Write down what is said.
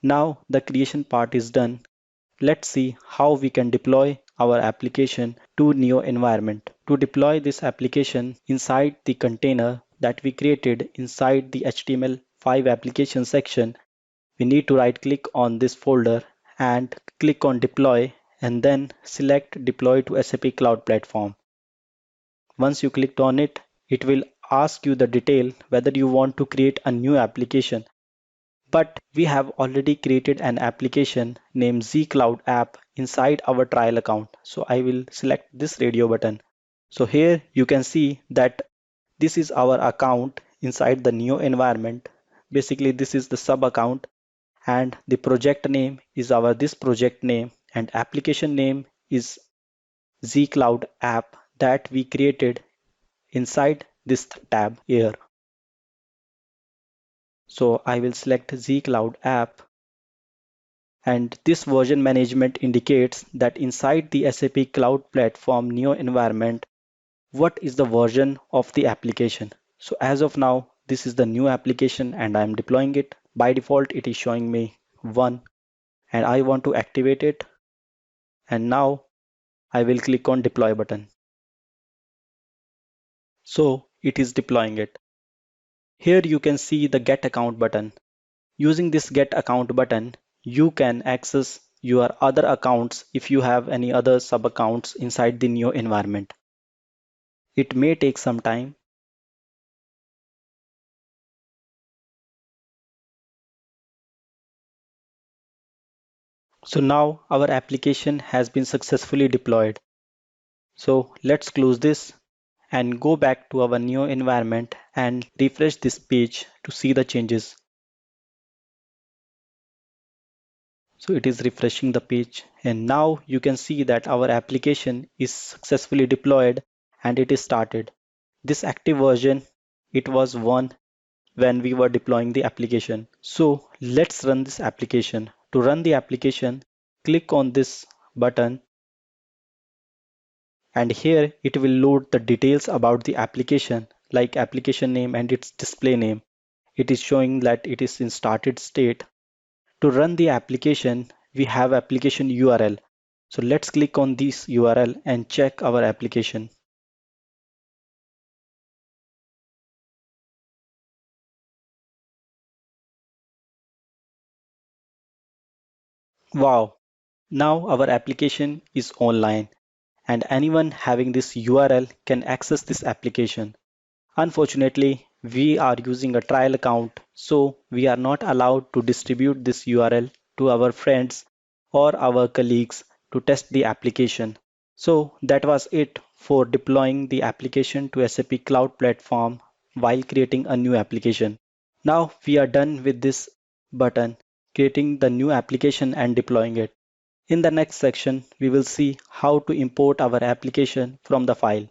Now the creation part is done. Let's see how we can deploy our application to Neo environment. To deploy this application inside the container that we created inside the HTML5 application section, we need to right click on this folder and click on deploy and then select deploy to SAP Cloud Platform. Once you clicked on it, it will ask you the detail whether you want to create a new application. But we have already created an application named zCloud app inside our trial account. So I will select this radio button. So here you can see that this is our account inside the Neo environment. Basically, this is the sub account and the project name is our this project name and application name is zCloud app that we created inside this tab here. So I will select zCloud app, and this version management indicates that inside the SAP Cloud Platform Neo environment, what is the version of the application. So as of now, this is the new application and I am deploying it. By default, it is showing me 1 and I want to activate it. And now I will click on deploy button. So it is deploying it. Here you can see the get account button. Using this get account button, you can access your other accounts if you have any other sub accounts inside the Neo environment. It may take some time. So now our application has been successfully deployed. So let's close this and go back to our Neo environment and refresh this page to see the changes. So it is refreshing the page and now you can see that our application is successfully deployed and it is started. This active version, it was 1 when we were deploying the application. So let's run this application. To run the application, click on this button and here it will load the details about the application like application name and its display name. It is showing that it is in started state. To run the application, we have application URL. So let's click on this URL and check our application. Wow, now our application is online and anyone having this URL can access this application. Unfortunately, we are using a trial account, so we are not allowed to distribute this URL to our friends or our colleagues to test the application. So that was it for deploying the application to SAP Cloud Platform while creating a new application. Now we are done with this button, creating the new application and deploying it. In the next section, we will see how to import our application from the file.